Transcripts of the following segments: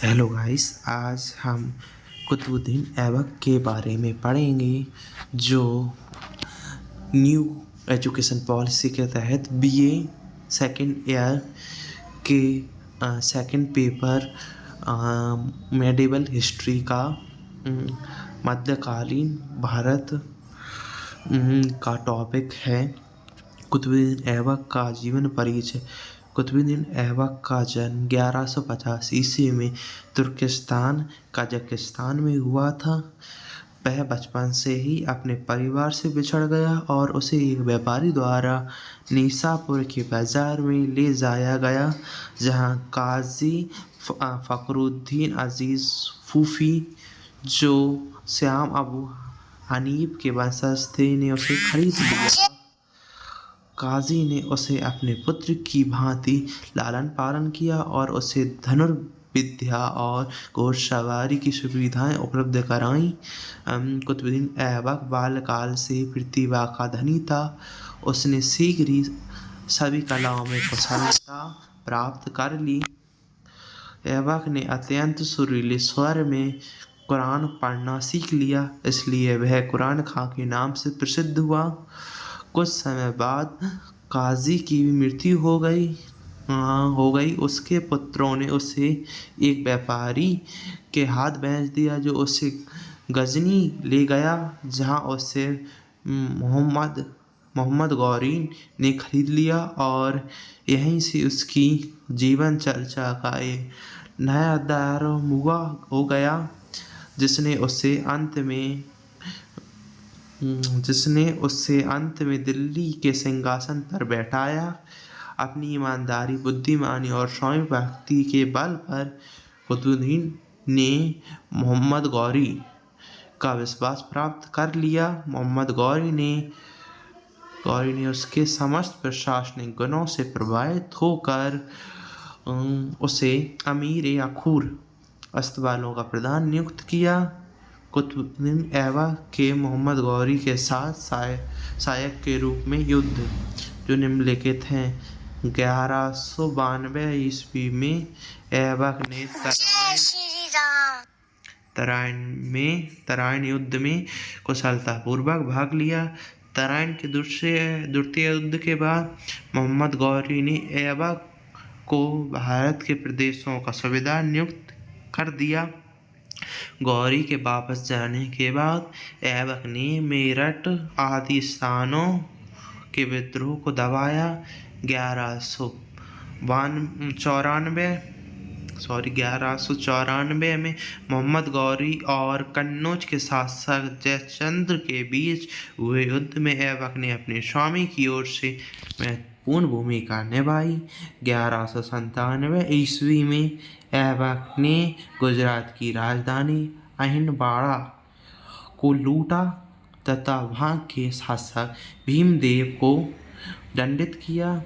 Hello guys, आज हम कुतुबुद्दीन ऐबक के बारे में पढ़ेंगे जो न्यू एजुकेशन पॉलिसी के तहत बीए सेकेंड ईयर के सेकेंड पेपर मेडिवल हिस्ट्री का मध्यकालीन भारत का टॉपिक है। कुतुबुद्दीन ऐबक का जीवन परिचय। कुतुबुद्दीन ऐबक का जन्म 1150 ईस्वी में तुर्किस्तान कजाकिस्तान में हुआ था। वह बचपन से ही अपने परिवार से बिछड़ गया और उसे एक व्यापारी द्वारा निसापुर के बाजार में ले जाया गया, जहां काजी फखरुद्दीन अजीज सूफी, जो श्याम अबू हनीफ के वंशज थे, ने उसे खरीद लिया। काजी ने उसे अपने पुत्र की भांति लालन पालन किया और उसे धनुर्विद्या और घोड़सवारी की सुविधाएं उपलब्ध कराईं। कुतुबुद्दीन ऐबक बाल्यकाल से प्रतिभा का धनी था। उसने शीघ्र ही सभी कलाओं में कुशलता प्राप्त कर ली। ऐबक ने अत्यंत सुरीले स्वर में कुरान पढ़ना सीख लिया, इसलिए वह कुरान खां के नाम से प्रसिद्ध हुआ। कुछ समय बाद काजी की भी मृत्यु हो गई। उसके पुत्रों ने उसे एक व्यापारी के हाथ बेच दिया, जो उसे गजनी ले गया, जहां उसे मोहम्मद गौरी ने खरीद लिया और यहीं से उसकी जीवन चर्चा का एक नया अध्याय हो गया, जिसने उससे अंत में दिल्ली के सिंहासन पर बैठाया। अपनी ईमानदारी, बुद्धिमानी और स्वामी भक्ति के बल पर कुतुबुद्दीन ने मोहम्मद गौरी का विश्वास प्राप्त कर लिया। मोहम्मद गौरी ने उसके समस्त प्रशासनिक गुणों से प्रभावित होकर उसे अमीर या खूर अस्तवालों का प्रधान नियुक्त किया। कुतुबुद्दीन ऐबक के मोहम्मद गौरी के साथ सहायक के रूप में युद्ध जो निम्नलिखित हैं। 1192 ईस्वी में ऐबक ने तराइन युद्ध में कुशलतापूर्वक भाग लिया। तराइन के द्वितीय युद्ध के बाद मोहम्मद गौरी ने ऐबक को भारत के प्रदेशों का सूबेदार नियुक्त कर दिया। गौरी के वापस जाने के बाद ऐबक ने मेरठ आदि स्थानों के विद्रोह को दबाया। 1194 में मोहम्मद गौरी और कन्नौज के शासक जयचंद्र के बीच हुए युद्ध में ऐबक ने अपने स्वामी की ओर से महत्वपूर्ण भूमिका निभाई। 1197 ईस्वी में ऐबक ने गुजरात की राजधानी अहिंदवाड़ा को लूटा तथा वहां के शासक भीमदेव को दंडित किया।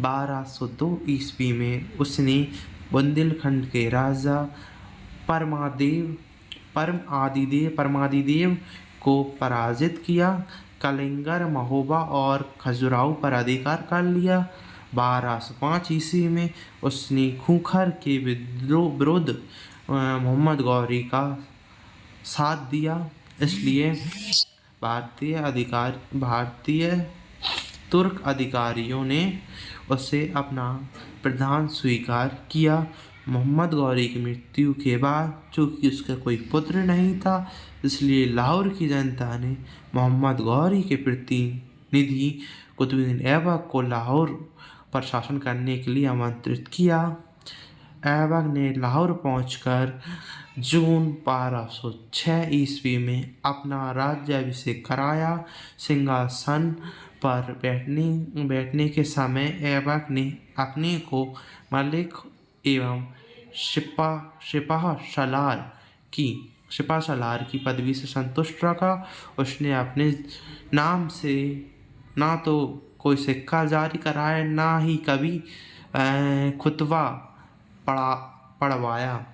1202 ईस्वी में उसने बुंदेलखंड के राजा परमादिदेव को पराजित किया। कलिंगर, महोबा और खजुराहो पर अधिकार कर लिया। 1205 ईस्वी में उसने खूंखर के विरुद्ध मोहम्मद गौरी का साथ दिया, इसलिए भारतीय तुर्क अधिकारियों ने उसे अपना प्रधान स्वीकार किया। मोहम्मद गौरी की मृत्यु के बाद, चूँकि उसका कोई पुत्र नहीं था, इसलिए लाहौर की जनता ने मोहम्मद गौरी के प्रतिनिधि कुतुबुद्दीन ऐबक को लाहौर पर शासन करने के लिए आमंत्रित किया। ऐबक ने लाहौर पहुंचकर जून 1206 ईस्वी में अपना राज्याभिषेक कराया। सिंहासन पर बैठने के समय ऐबक ने अपने को मलिक एवं सिपाह सलार की पदवी से संतुष्ट रखा। उसने अपने नाम से ना तो कोई सिक्का जारी कराया, ना ही कभी खुतबा पढ़वाया।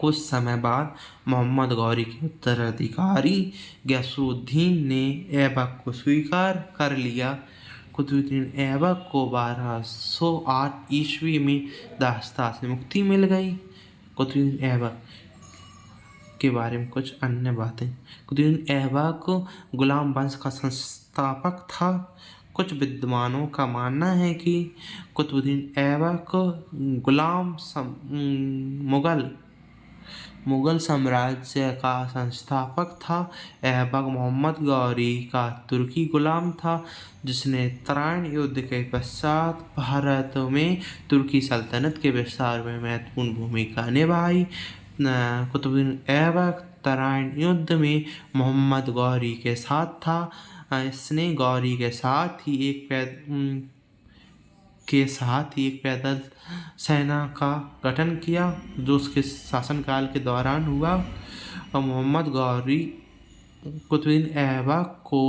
कुछ समय बाद मोहम्मद गौरी के उत्तराधिकारी गयासुद्दीन ने ऐबक को स्वीकार कर लिया। कुतुबुद्दीन ऐबक को 1208 ईस्वी में दास्ता से मुक्ति मिल गई। कुतुबुद्दीन ऐबक के बारे में कुछ अन्य बातें। कुतुबुद्दीन ऐबक गुलाम वंश का संस्थापक था। कुछ विद्वानों का मानना है कि कुतुबुद्दीन ऐबक मुगल साम्राज्य का संस्थापक था। ऐबक मोहम्मद गौरी का तुर्की गुलाम था, जिसने तराइन युद्ध के पश्चात भारत में तुर्की सल्तनत के विस्तार में महत्वपूर्ण भूमिका निभाई। कुतुबुद्दीन ऐबक तराइन युद्ध में मोहम्मद गौरी के साथ था। इसने गौरी के साथ ही एक पैदल सेना का गठन किया, जो उसके शासनकाल के दौरान हुआ। और कुतुबुद्दीन ऐबक को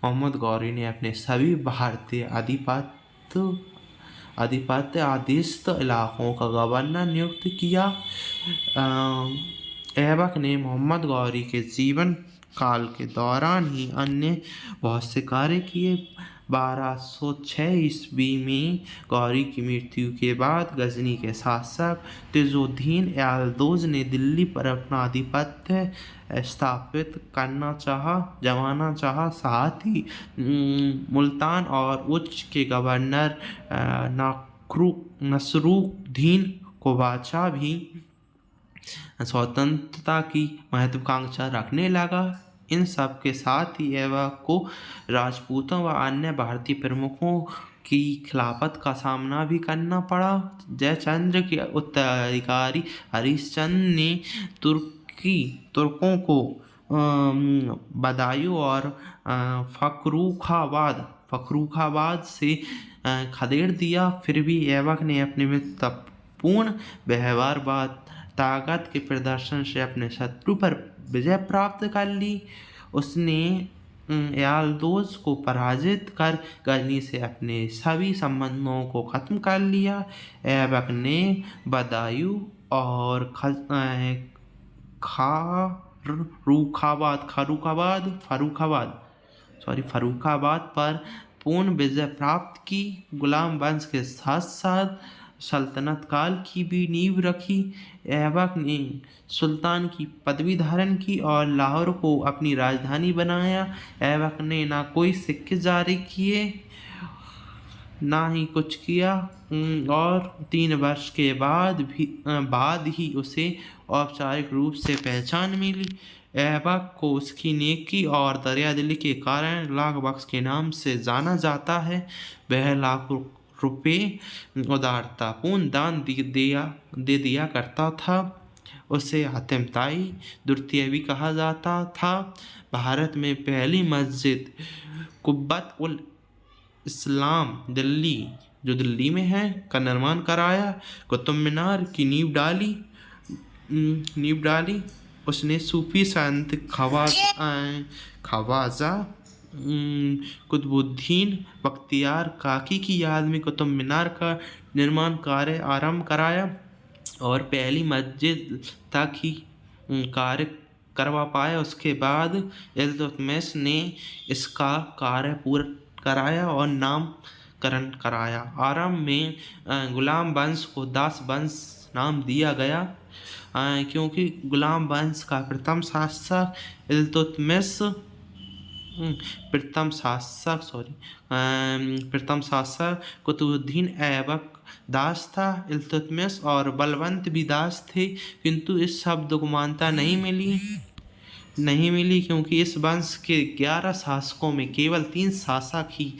मोहम्मद गौरी ने अपने सभी भारतीय आधिपत्य इलाकों का गवर्नर नियुक्त किया। ऐबक ने मोहम्मद गौरी के जीवन काल के दौरान ही अन्य बहुत से कार्य किए। 1206 ईस्वी में गौरी की मृत्यु के बाद गजनी के शासक तजुद्दीन एल्दोज ने दिल्ली पर अपना आधिपत्य स्थापित जमाना चाहा। साथ ही मुल्तान और उच्च के गवर्नर नसरुद्दीन कोबाचा भी स्वतंत्रता की महत्वाकांक्षा रखने लगा। इन सब के साथ ही ऐबक को राजपूतों व अन्य भारतीय प्रमुखों की खिलाफत का सामना भी करना पड़ा। जयचंद्र के उत्तराधिकारी हरिश्चंद्र ने तुर्कों को बदायूं और फर्रुखाबाद से खदेड़ दिया। फिर भी ऐबक ने अपने महत्वपूर्ण व्यवहार व ताकत के प्रदर्शन से अपने शत्रु पर विजय प्राप्त कर ली। उसने एल्दोज को पराजित कर गजनी से अपने सभी संबंधों को खत्म कर लिया। ऐबक ने बदायूं और फर्रुखाबाद पर पूर्ण विजय प्राप्त की। गुलाम वंश के साथ साथ सल्तनत काल की भी नींव रखी। ऐबक ने सुल्तान की पदवी धारण की और लाहौर को अपनी राजधानी बनाया। ऐबक ने ना कोई सिक्के जारी किए, ना ही कुछ किया, और 3 वर्ष के बाद ही उसे औपचारिक रूप से पहचान मिली। ऐबक को उसकी नेकी और दरियादिली के कारण लाख बख्श के नाम से जाना जाता है। वह लाखों रुपए उदारतापूर्ण दान दे दिया करता था। उसे हातिम ताई द्वितीय भी कहा जाता था। भारत में पहली मस्जिद कुब्बत उल इस्लाम दिल्ली में है का निर्माण कराया। कुतुब मीनार की नींव डाली। उसने सूफी संत ख्वाजा कुतुबुद्दीन बख्तियार काकी की याद में कुतुब मीनार का निर्माण कार्य आरंभ कराया और पहली मस्जिद तक ही कार्य करवा पाया। उसके बाद इल्तुतमिश ने इसका कार्य पूरा कराया और नामकरण कराया। आरंभ में गुलाम वंश को दास वंश नाम दिया गया, क्योंकि गुलाम वंश का प्रथम शासक कुतुबुद्दीन ऐबक दास था। इल्तुतमिश और बलवंत भी दास थे, किंतु इस शब्द को मान्यता नहीं मिली क्योंकि इस वंश के 11 शासकों में केवल 3 शासक ही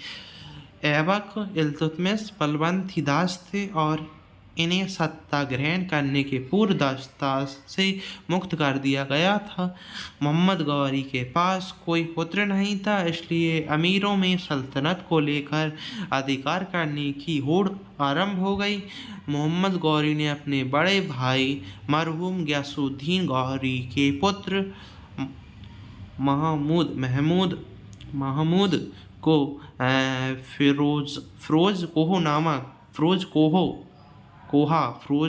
ऐबक, इल्तुतमिश, बलवंत ही दास थे और इन्हें सत्ता ग्रहण करने के पूर्व दासता से मुक्त कर दिया गया था। मोहम्मद गौरी के पास कोई पुत्र नहीं था, इसलिए अमीरों में सल्तनत को लेकर अधिकार करने की होड़ आरंभ हो गई। मोहम्मद गौरी ने अपने बड़े भाई मरहूम गयासुद्दीन गौरी के पुत्र महमूद को फिरोज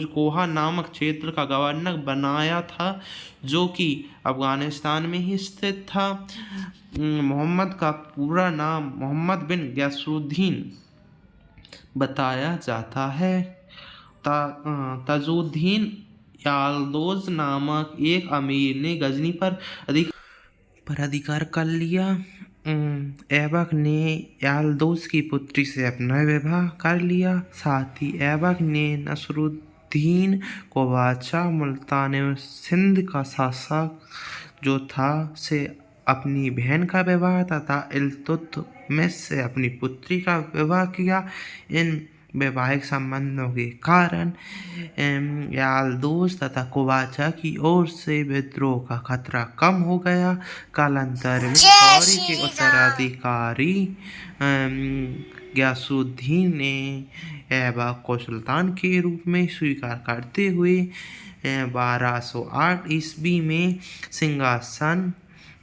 कोहा नामक क्षेत्र का गवर्नर बनाया था, जो कि अफगानिस्तान में ही स्थित था। मोहम्मद का पूरा नाम मोहम्मद बिन गयासुद्दीन बताया जाता है। तजुद्दीन याल्दोज नामक एक अमीर ने गजनी पर अधिकार कर लिया। ऐबक ने याल्दोज की पुत्री से अपना विवाह कर लिया। साथ ही ऐबक ने नसरुद्दीन को बादशाह मुल्तान एवं सिंध का शासक जो था से अपनी बहन का विवाह तथा इल्तुतमिश से अपनी पुत्री का विवाह किया। इन वैवाहिक संबंधों के कारण याल्दोज तथा कुबाचा की ओर से विद्रोह का खतरा कम हो गया। कालांतर में गौरी के उत्तराधिकारी गयासुद्दीन ने ऐबक को सुल्तान के रूप में स्वीकार करते हुए 1208 ईस्वी में सिंहासन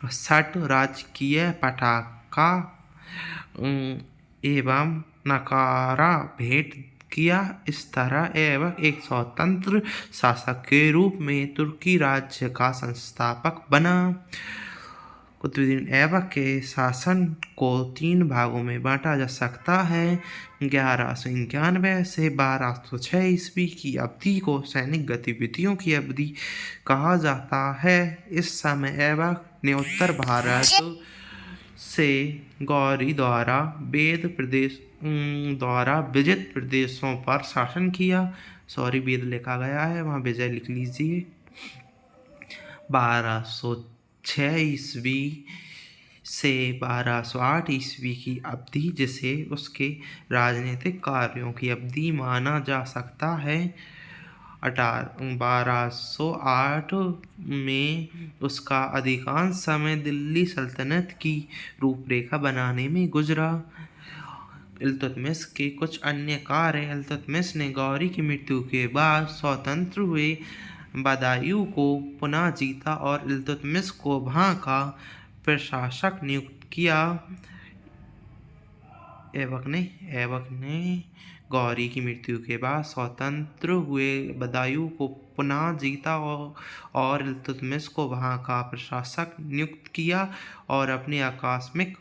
सट राजकीय पताका एवं नकारा भेंट किया। इस तरह ऐबक एक स्वतंत्र शासक के रूप में तुर्की राज्य का संस्थापक बना। कुतुबुद्दीन ऐबक के शासन को 3 भागों में बांटा जा सकता है। 1191 से 1206 ईस्वी की अवधि को सैनिक गतिविधियों की अवधि कहा जाता है। इस समय ऐबक ने उत्तर भारत से गौरी द्वारा विजित प्रदेशों पर शासन किया। वेद लिखा गया है, वहाँ विजय लिख लीजिए। 1206 ईस्वी से 1208 ईस्वी की अवधि जिसे उसके राजनीतिक कार्यों की अवधि माना जा सकता है। 1208 में उसका अधिकांश समय दिल्ली सल्तनत की रूपरेखा बनाने में गुजरा। इल्तुतमिश के कुछ अन्य कार्य। इल्तुतमिश ने गौरी की मृत्यु के बाद स्वतंत्र हुए बदायूं को पुनः जीता और इल्तुतमिश को वहां का प्रशासक नियुक्त किया। ऐबक ने गौरी की मृत्यु के बाद स्वतंत्र हुए बदायूं को पुनः जीता और इल्तुतमिश को वहां का प्रशासक नियुक्त किया और अपनी आकस्मिक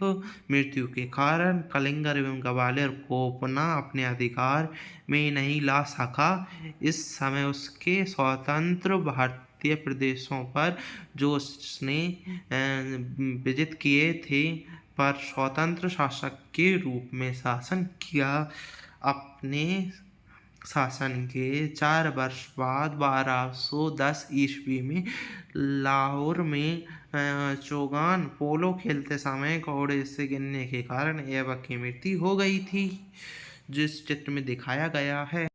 मृत्यु के कारण कलिंगर एवं ग्वालियर को पुनः अपने अधिकार में नहीं ला सका। इस समय उसके स्वतंत्र भारतीय प्रदेशों पर जो उसने विजित किए थे पर स्वतंत्र शासक के रूप में शासन किया। अपने शासन के 4 वर्ष बाद 1210 ईस्वी में लाहौर में चौगान पोलो खेलते समय घोड़े से गिरने के कारण ऐबक की मृत्यु हो गई थी, जिस चित्र में दिखाया गया है।